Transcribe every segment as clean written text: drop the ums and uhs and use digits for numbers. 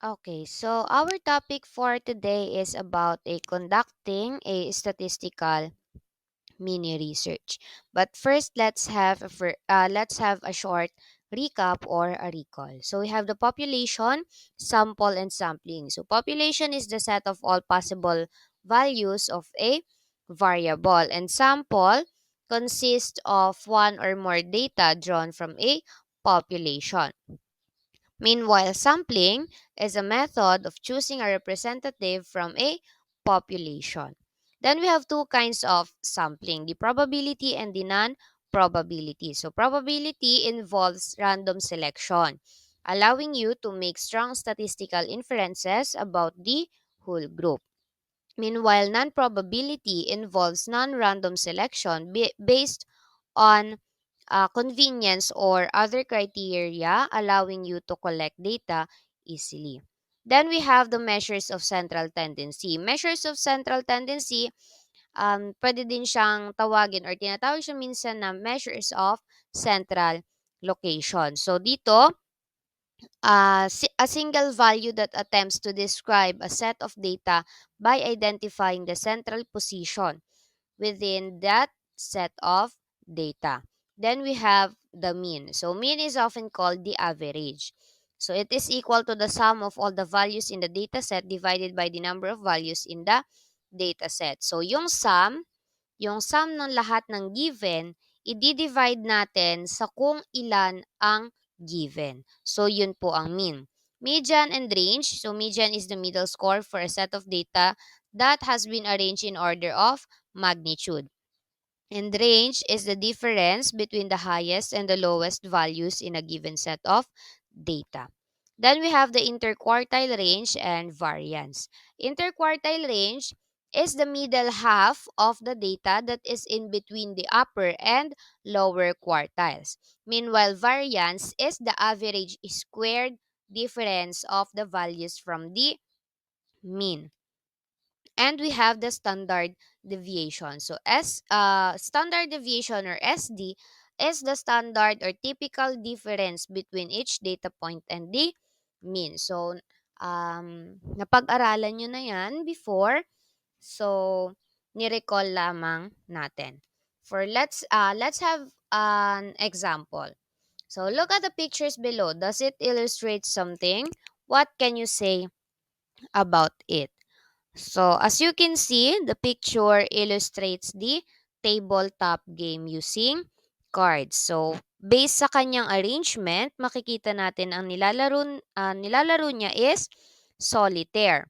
Okay, so our topic for today is about conducting a statistical mini research. But first, let's have a short recap or a recall. So we have the population, sample, and sampling. So population is the set of all possible values of a variable, and sample consists of one or more data drawn from a population. Meanwhile, sampling is a method of choosing a representative from a population. Then we have two kinds of sampling, the probability and the non-probability. So probability involves random selection, allowing you to make strong statistical inferences about the whole group. Meanwhile, non-probability involves non-random selection based on convenience or other criteria, allowing you to collect data easily. Then we have the measures of central tendency. Measures of central tendency, pwede din siyang tawagin or tinatawag siya minsan na measures of central location. So dito, a single value that attempts to describe a set of data by identifying the central position within that set of data. Then we have the mean. So mean is often called the average. So it is equal to the sum of all the values in the data set divided by the number of values in the data set. So yung sum ng lahat ng given, i-divide natin sa kung ilan ang given. So, yun po ang mean. Median and range. So, median is the middle score for a set of data that has been arranged in order of magnitude. And range is the difference between the highest and the lowest values in a given set of data. Then we have the interquartile range and variance. Interquartile range is the middle half of the data that is in between the upper and lower quartiles. Meanwhile, variance is the average squared difference of the values from the mean. And we have the standard deviation. So standard deviation or SD is the standard or typical difference between each data point and the mean. So napag-aralan nyo na yan before. So ni-recall lamang natin. Let's have an example. So look at the pictures below. Does it illustrate something? What can you say about it? So, as you can see, the picture illustrates the tabletop game using cards. So, based sa kanyang arrangement, makikita natin ang nilalaro niya is solitaire.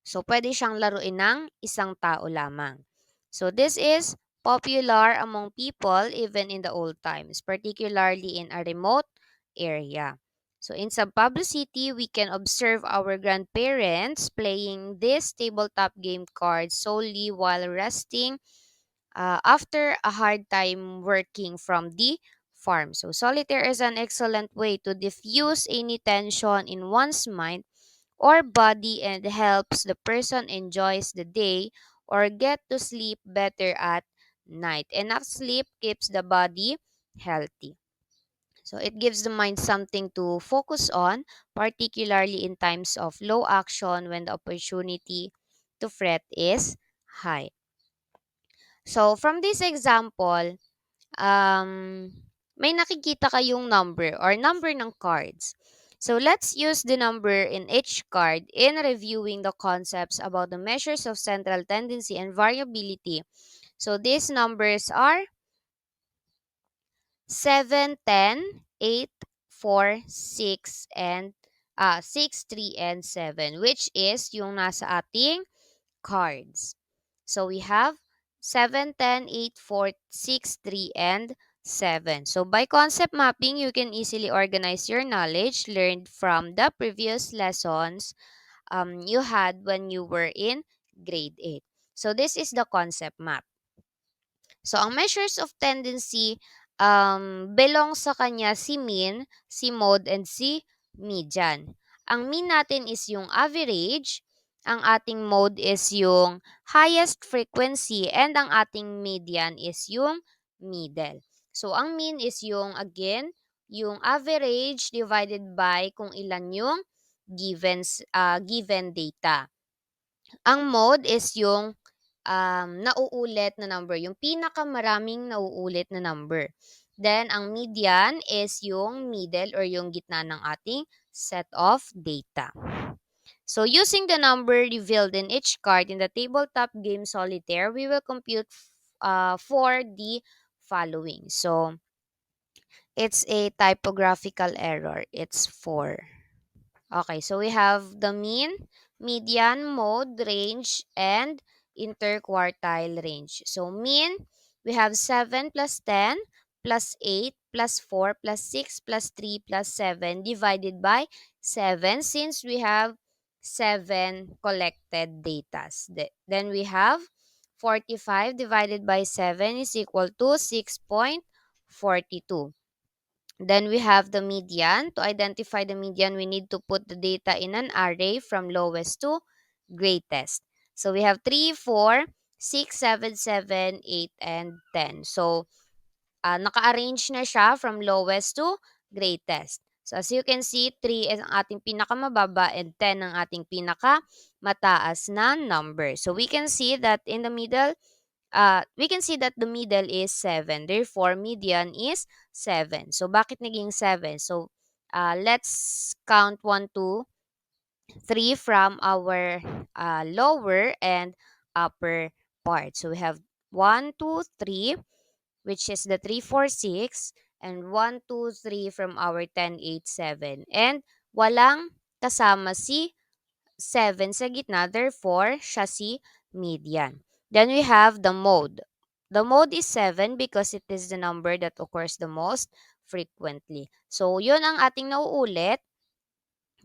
So, pwede siyang laruin ng isang tao lamang. So, this is popular among people even in the old times, particularly in a remote area. So, in some publicity, we can observe our grandparents playing this tabletop game card solely while resting after a hard time working from the farm. So, solitaire is an excellent way to diffuse any tension in one's mind or body and helps the person enjoys the day or get to sleep better at night. Enough sleep keeps the body healthy. So it gives the mind something to focus on, particularly in times of low action when the opportunity to fret is high. So from this example, um, may nakikita kayong number or number ng cards. So let's use the number in each card in reviewing the concepts about the measures of central tendency and variability. So these numbers are 7, 10, 8, 4, 6, and 6, 3, and 7, which is yung nasa ating cards. So we have 7, 10, 8, 4, 6, 3, and 7. So by concept mapping, you can easily organize your knowledge learned from the previous lessons you had when you were in grade 8. So this is the concept map. So ang measures of tendency belong sa kanya si mean, si mode, and si median. Ang mean natin is yung average, ang ating mode is yung highest frequency, and ang ating median is yung middle. So ang mean is yung again, yung average divided by kung ilan yung given data. Ang mode is yung nauulit na number, yung pinakamaraming nauulit na number. Then, ang median is yung middle or yung gitna ng ating set of data. So, using the number revealed in each card in the tabletop game Solitaire, we will compute for the following. So, it's a typographical error. It's 4. Okay, so we have the mean, median, mode, range, and interquartile range. So mean, we have 7 plus 10 plus 8 plus 4 plus 6 plus 3 plus 7 divided by 7 since we have 7 collected datas. Then we have 45 divided by 7 is equal to 6.42. Then we have the median. To identify the median, we need to put the data in an array from lowest to greatest. So we have 3, 4, 6, 7, 7, 8, and 10. So naka-arrange na siya from lowest to greatest. So as you can see, 3 is ang ating pinakamababa and 10 ang ating pinakamataas na number. So we can see that in the middle, the middle is 7. Therefore, median is 7. So, bakit naging 7? So, let's count 1, 2, 3 from our lower and upper part. So, we have 1, 2, 3, which is the 3, 4, 6, and 1, 2, 3 from our 10, 8, 7. And walang kasama si 7 sa gitna, therefore, siya si median. Then we have the mode. The mode is 7 because it is the number that occurs the most frequently. So, yun ang ating nauulit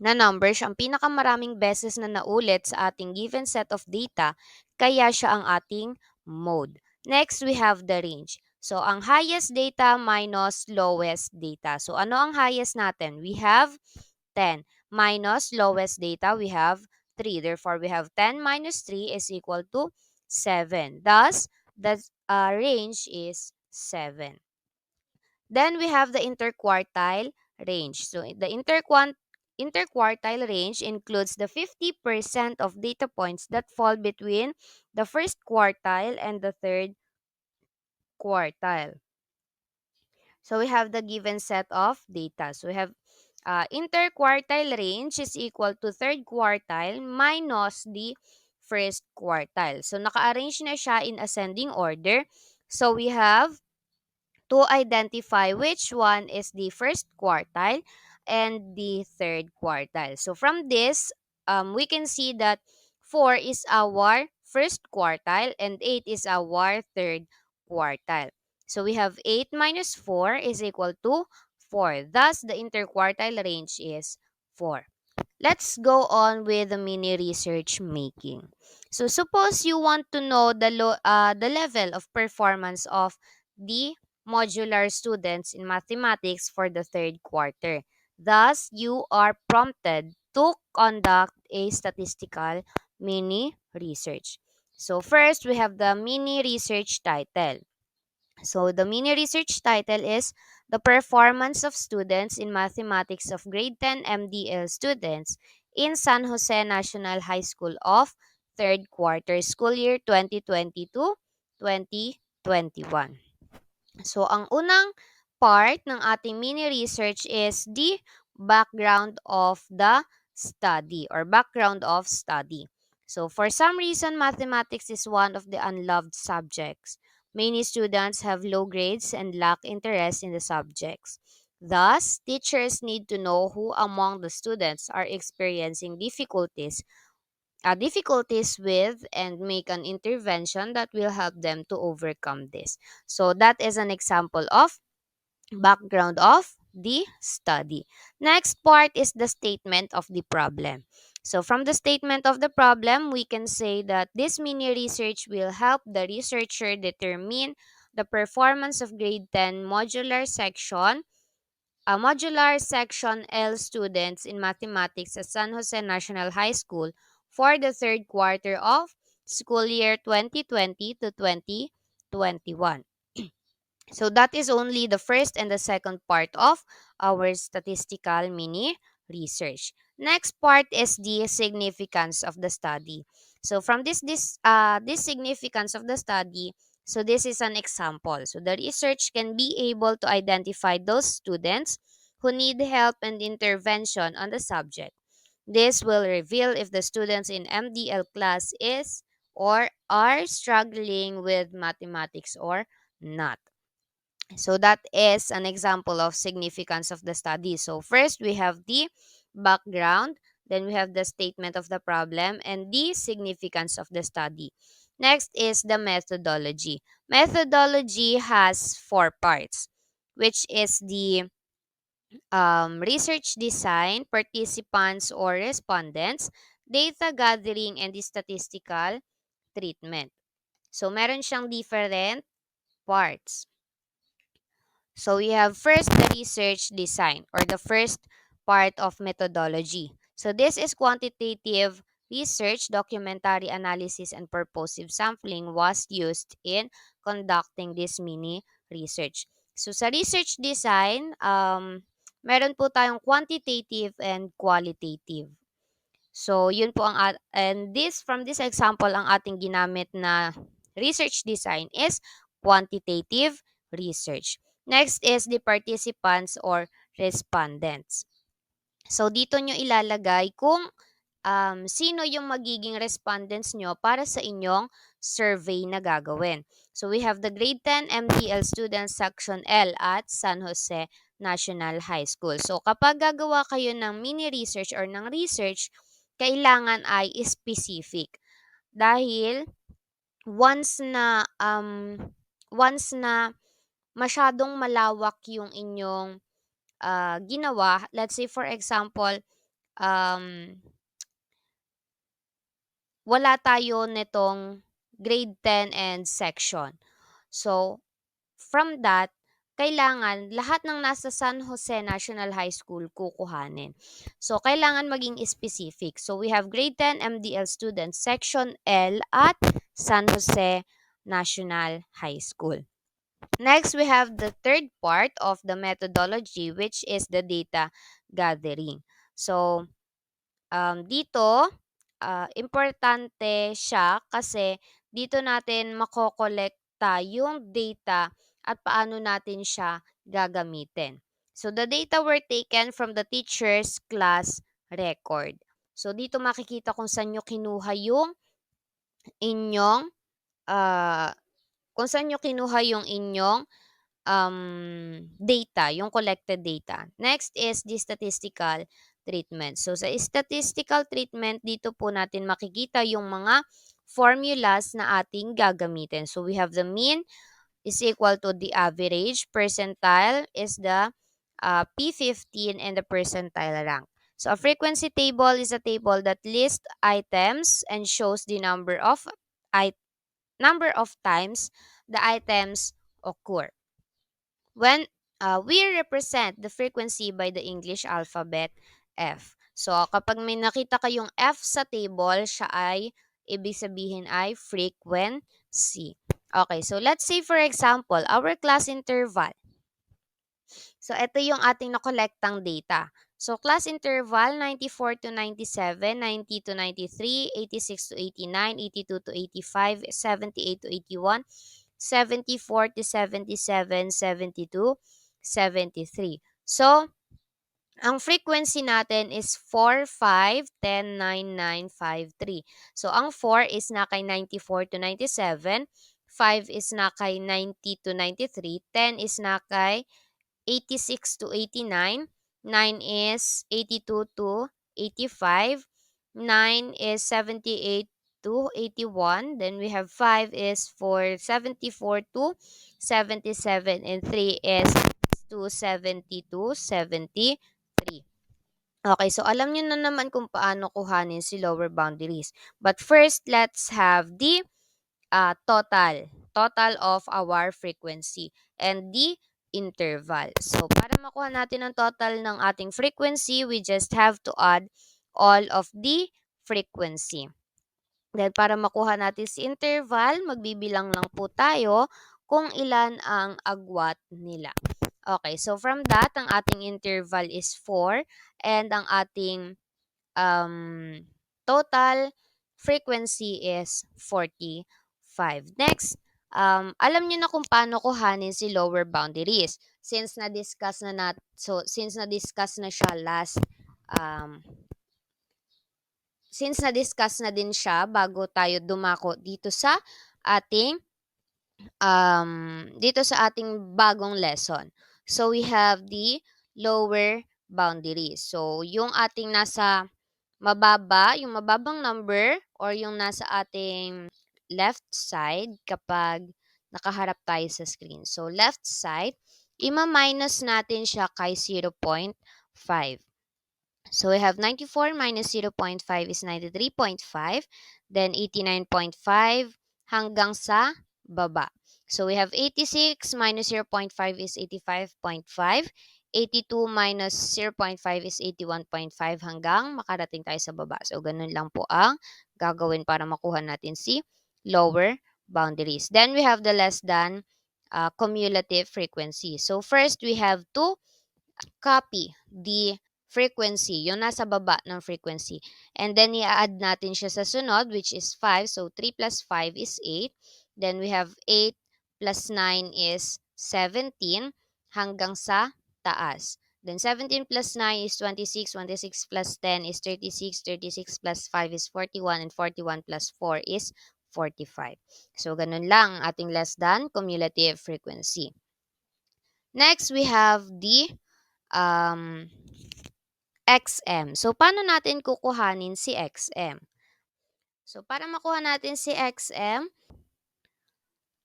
na number. Siya ang pinakamaraming beses na naulit sa ating given set of data, kaya siya ang ating mode. Next, we have the range. So, ang highest data minus lowest data. So, ano ang highest natin? We have 10 minus lowest data, we have 3. Therefore, we have 10 minus 3 is equal to 7. Thus, the range is 7. Then we have the interquartile range. So, the interquartile range includes the 50% of data points that fall between the first quartile and the third quartile. So we have the given set of data. So we have interquartile range is equal to third quartile minus the first quartile. So naka-arrange na siya in ascending order. So we have to identify which one is the first quartile and the third quartile. So from this, we can see that 4 is our first quartile and 8 is our third quartile. So we have 8 minus 4 is equal to 4. Thus, the interquartile range is 4. Let's go on with the mini research making. So suppose you want to know the level of performance of the modular students in mathematics for the third quarter. Thus, you are prompted to conduct a statistical mini research. So first, we have the mini research title. So the mini research title is The Performance of Students in Mathematics of Grade 10 MDL Students in San Jose National High School of third quarter school year 2020-2021. So ang unang part ng ating mini research is the background of the study or background of study. So for some reason, mathematics is one of the unloved subjects. Many students have low grades and lack interest in the subjects. Thus, teachers need to know who among the students are experiencing difficulties with and make an intervention that will help them to overcome this. So that is an example of background of the study. Next part is the statement of the problem. So from the statement of the problem, we can say that this mini research will help the researcher determine the performance of grade 10 modular section L students in mathematics at San Jose National High School for the third quarter of school year 2020 to 2021. So that is only the first and the second part of our statistical mini research. Next part is the significance of the study. So from this significance of the study, so this is an example. So the research can be able to identify those students who need help and intervention on the subject. This will reveal if the students in MDL class is or are struggling with mathematics or not. So that is an example of significance of the study. So first we have the background, then we have the statement of the problem and the significance of the study. Next is the methodology. Methodology has four parts, which is the research design, participants or respondents, data gathering, and the statistical treatment. So meron siyang different parts. So we have first the research design or the first part of methodology. So this is quantitative research, documentary analysis, and purposive sampling was used in conducting this mini research. So sa research design, meron po tayong quantitative and qualitative. So, yun po and this, from this example, ang ating ginamit na research design is quantitative research. Next is the participants or respondents. So, dito nyo ilalagay kung sino yung magiging respondents nyo para sa inyong survey na gagawin. So, we have the grade 10 MDL students section L at San Jose National High School. So, kapag gagawa kayo ng mini research or ng research, kailangan ay specific. Dahil once na masyadong malawak yung inyong ginawa, let's say for example, um, wala tayo nitong grade 10 and section. So, from that, kailangan lahat ng nasa San Jose National High School kukuhanin. So, kailangan maging specific. So, we have grade 10 MDL students, section L at San Jose National High School. Next, we have the third part of the methodology, which is the data gathering. So, dito, importante siya kasi dito natin makokolekta yung data at paano natin siya gagamitin. So, the data were taken from the teacher's class record. So, dito makikita kung saan nyo kinuha yung inyong, ah, kung saan nyo kinuha yung inyong data, yung collected data. Next is the statistical treatment. So, sa statistical treatment, dito po natin makikita yung mga formulas na ating gagamitin. So, we have the mean is equal to the average, percentile is the P15, and the percentile rank. So, a frequency table is a table that lists items and shows the number of times the items occur. When we represent the frequency by the English alphabet F. So, kapag may nakita kayong F sa table, siya ay, ibig sabihin ay frequency. Okay, so let's say for example, our class interval. So, ito yung ating nakolektang data. So, class interval 94 to 97, 90 to 93, 86 to 89, 82 to 85, 78 to 81, 74 to 77, 72, 73. So, ang frequency natin is 4, 5, 10, 9, 9, 5, 3. So, ang 4 is na kay 94 to 97, 5 is na kay 90 to 93, 10 is na kay 86 to 89, 9 is 82 to 85, 9 is 78 to 81, then we have 5 is for 74 to 77, and 3 is to 70 to 73. Okay, so alam niyo na naman kung paano kuhanin si lower boundaries. But first, let's have the total of our frequency and the interval. So, para makuha natin ang total ng ating frequency, we just have to add all of the frequency. Then, para makuha natin si interval, magbibilang lang po tayo kung ilan ang agwat nila. Okay, so from that, ang ating interval is 4 and ang ating um, total frequency is 45. Next, alam niyo na kung paano kuhanin si lower boundaries. Since na-discuss na siya um, since na-discuss na din siya bago tayo dumako ating dito sa ating bagong lesson. So we have the lower boundaries. So yung ating nasa yung mababang number or yung nasa ating left side kapag nakaharap tayo sa screen. So left side, ima-minus natin siya kay 0.5. So we have 94 minus 0.5 is 93.5, then 89.5 hanggang sa baba. So we have 86 minus 0.5 is 85.5, 82 minus 0.5 is 81.5 hanggang makarating tayo sa baba. So ganun lang po ang gagawin para makuha natin si lower boundaries. Then we have the less than cumulative frequency. So first we have to copy the frequency, yung nasa baba ng frequency. And then, i-add natin siya sa sunod, which is 5. So, 3 plus 5 is 8. Then, we have 8 plus 9 is 17 hanggang sa taas. Then, 17 plus 9 is 26. 26 plus 10 is 36. 36 plus 5 is 41. And 41 plus 4 is 45. So, ganun lang ang ating less than cumulative frequency. Next, we have the um, XM. So, paano natin kukuhanin si XM? So, para makuha natin si XM,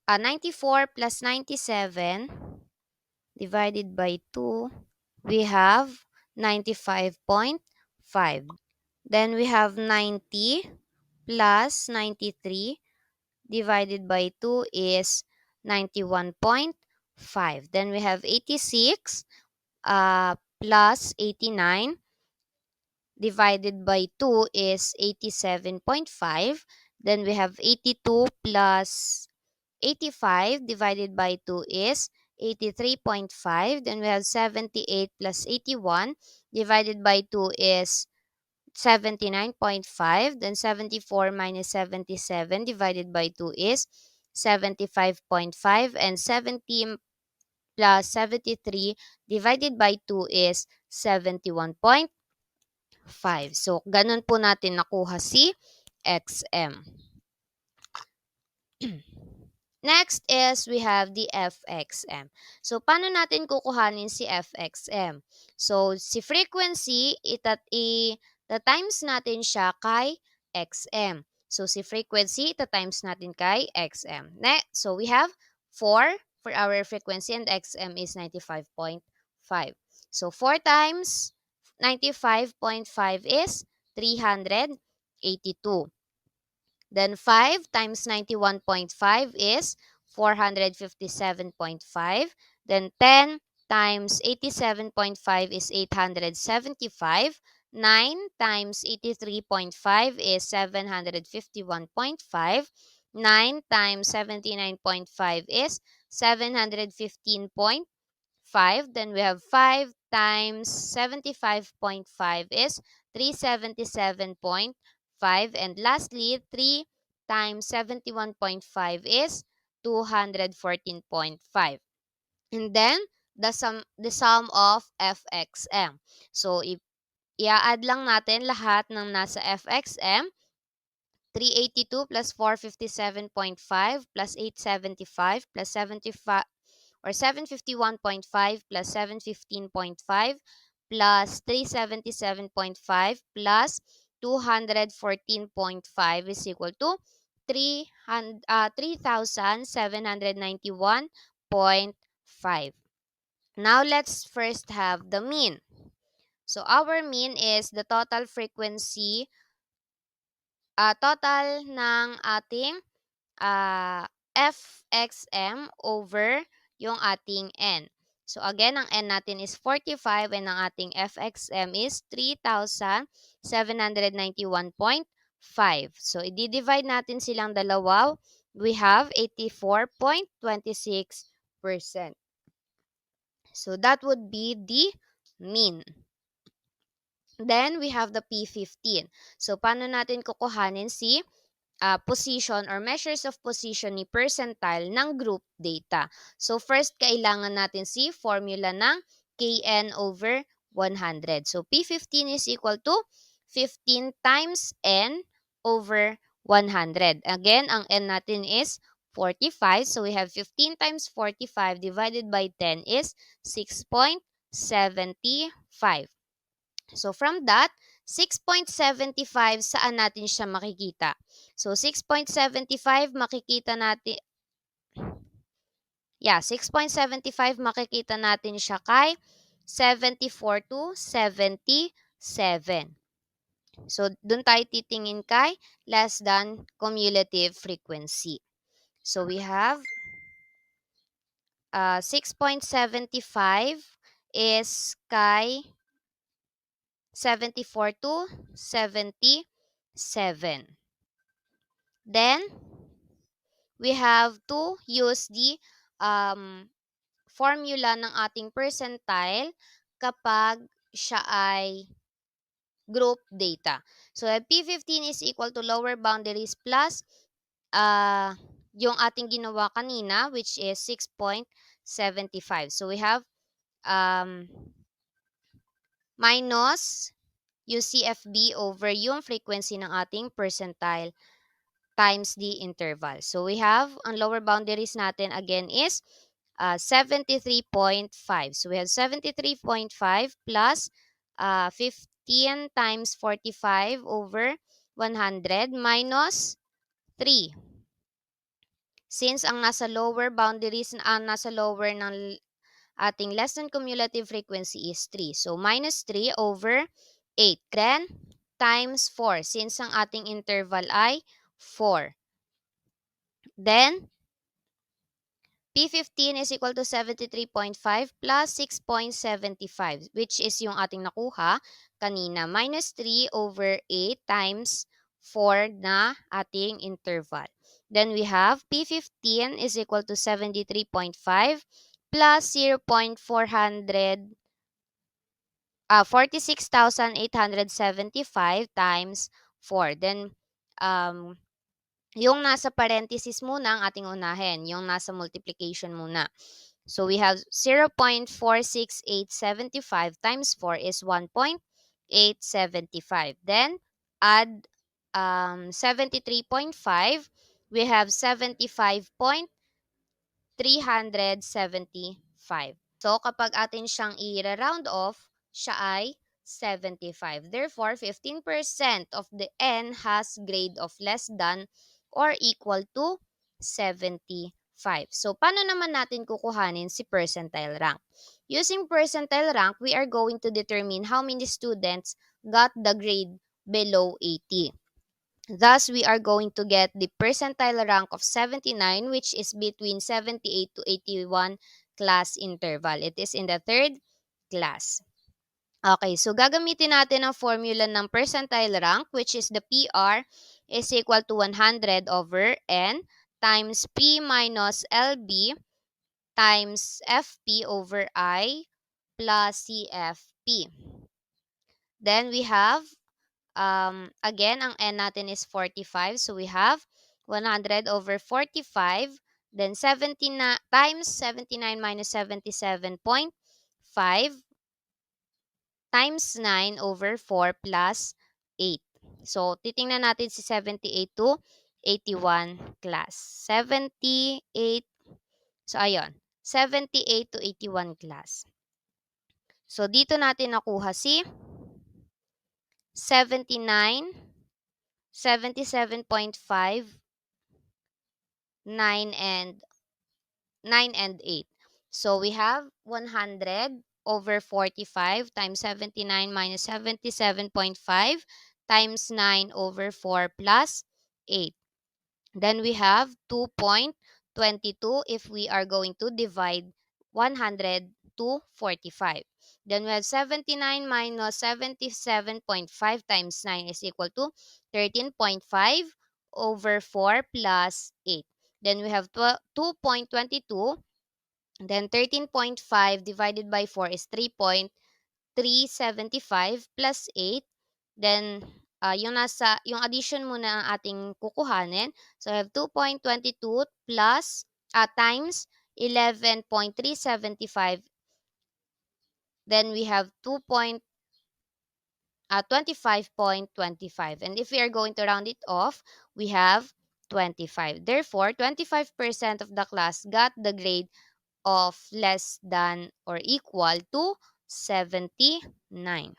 94 plus 97 divided by 2, we have 95.5. Then, we have 90 plus 93 divided by 2 is 91.5. Then, we have 86 plus 89 divided by 2 is 87.5. Then we have 82 plus 85 divided by 2 is 83.5. Then we have 78 plus 81 divided by 2 is 79.5. Then 74 minus 77 divided by 2 is 75.5. And 70 plus 73 divided by 2 is 71.5. So, ganun po natin nakuha si XM. Next is we have the FXM. So, paano natin kukuhanin si FXM? So, si frequency, ita-times natin siya kay XM. So, si frequency, ita-times natin kay XM. Next, so we have 4 for our frequency and XM is 95.5. So, 4 times 95.5 is 382. Then 5 times 91.5 is 457.5. Then 10 times 87.5 is 875. 9 times 83.5 is 751.5. 9 times 79.5 is 715.5. Then we have 5 times 75.5 is 377.5. And lastly, 3 times 71.5 is 214.5. And then, the sum of FXM. So, i-add lang natin lahat ng nasa FXM. 382 plus 457.5 plus 875 plus 75 or 751.5 plus 715.5 plus 377.5 plus 214.5 is equal to 3,791.5. Now, let's first have the mean. So, our mean is the total frequency, total ng ating FXM over yung ating N. So again, ang N natin is 45 and ang ating FXM is 3,791.5. So i-divide natin silang dalawa. We have 84.26%. So that would be the mean. Then we have the P15. So paano natin kukuhanin si position or measures of position ni percentile ng group data? So first, kailangan natin si formula ng Kn over 100. So P15 is equal to 15 times N over 100. Again, ang N natin is 45. So we have 15 times 45 divided by 10 is 6.75. So from that, 6.75 saan natin siya makikita? So 6.75 makikita natin, 6.75 makikita natin siya kay 74 to 77. So dun tayo titingin kay less than cumulative frequency. So we have 6.75 is kay 74 to 77. Then, we have to use the formula ng ating percentile kapag siya ay group data. So, P15 is equal to lower boundaries plus yung ating ginawa kanina, which is 6.75. So, we have um, minus UCFB over yung frequency ng ating percentile times the interval. So we have, ang lower boundaries natin again is 73.5. So we have 73.5 plus 15 times 45 over 100 minus 3. Since ang nasa lower boundaries, nasa lower ng ating less than cumulative frequency is 3. So, minus 3 over 8. Then, times 4. Since ang ating interval ay 4. Then, P15 is equal to 73.5 plus 6.75, which is yung ating nakuha kanina. Minus 3 over 8 times 4 na ating interval. Then we have P15 is equal to 73.5 plus 46,875 times 4. Then, yung nasa parenthesis muna ang ating unahin. Yung nasa multiplication muna. So, we have 0.46875 times 4 is 1.875. Then, add 73.5. We have 75.375. So, kapag atin siyang i-round off, siya ay 75. Therefore, 15% of the N has grade of less than or equal to 75. So, paano naman natin kukuhanin si percentile rank? Using percentile rank, we are going to determine how many students got the grade below 80. Thus, we are going to get the percentile rank of 79, which is between 78 to 81 class interval. It is in the third class. Okay, so gagamitin natin ang formula ng percentile rank, which is the PR is equal to 100 over N times P minus LB times FP over I plus CFP. Then we have again, ang N natin is 45. So, we have 100 over 45. Then, 79 times 79 minus 77.5 times 9 over 4 plus 8. So, titingnan natin si 78 to 81 class. 78. So, ayun. 78 to 81 class. So, dito natin nakuha si 79, 77.5, 9 and 8. So we have 100 over 45 times 79 minus 77.5 times 9 over 4 plus 8. Then we have 2.22 if we are going to divide 100 to 45. Then we have 79 minus 77.5 times 9 is equal to 13.5 over 4 plus 8. Then we have 2.22 Then 13.5 divided by 4 is 3.375 plus 8. Then yung addition muna ang ating kukuhanin. So I have 2.22 plus times 11.375. Then we have 25.25. And if we are going to round it off, we have 25. Therefore, 25% of the class got the grade of less than or equal to 79.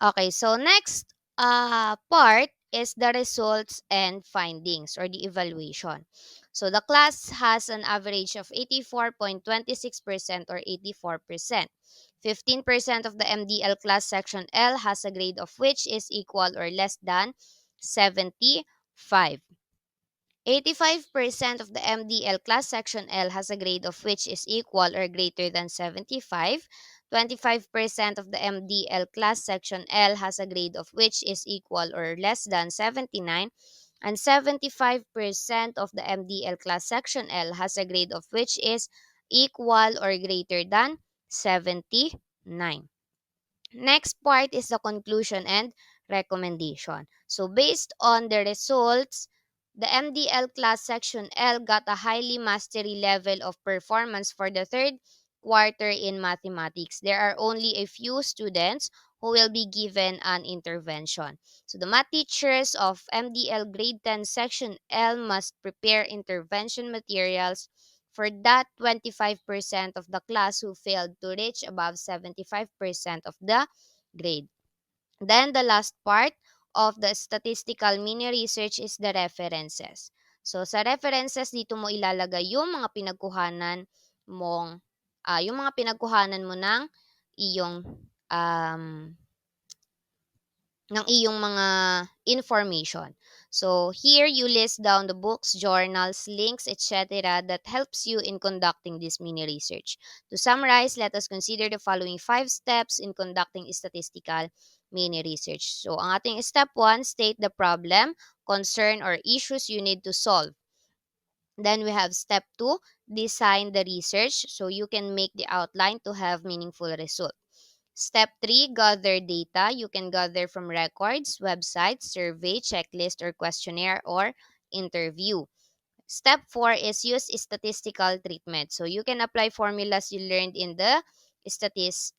Okay, so next part is the results and findings or the evaluation. So the class has an average of 84.26% or 84%. 15% of the MDL class section L has a grade of which is equal or less than 75. 85% of the MDL class section L has a grade of which is equal or greater than 75. 25% of the MDL class section L has a grade of which is equal or less than 79. And 75% of the MDL class section L has a grade of which is equal or greater than 79. Next part is the conclusion and recommendation. So based on the results, the MDL class section L got a highly mastery level of performance for the third quarter in mathematics. There are only a few students who will be given an intervention. So the math teachers of MDL grade 10 section L must prepare intervention materials for that 25% of the class who failed to reach above 75% of the grade. Then the last part of the statistical mini research is the references. So sa references dito mo ilalagay yung mga pinagkuhanan mong yung mga pinagkuhanan mo ng iyong um, mga information. So, here you list down the books, journals, links, etc. that helps you in conducting this mini research. To summarize, let us consider the following 5 steps in conducting statistical mini research. So, ang ating step 1, state the problem, concern, or issues you need to solve. Then we have step 2, design the research so you can make the outline to have meaningful result. Step 3, gather data. You can gather from records, websites, survey, checklist, or questionnaire, or interview. Step 4 is use statistical treatment. So you can apply formulas you learned in the statistics.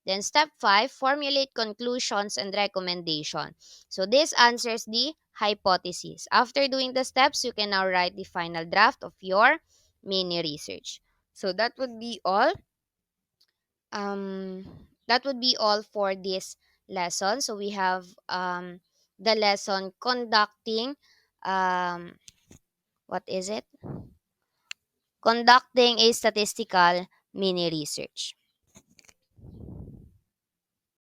Then step 5, formulate conclusions and recommendation. So this answers the hypothesis. After doing the steps, you can now write the final draft of your mini research. So um that would be all for this lesson. So we have the lesson conducting um what is it? Conducting a statistical mini research.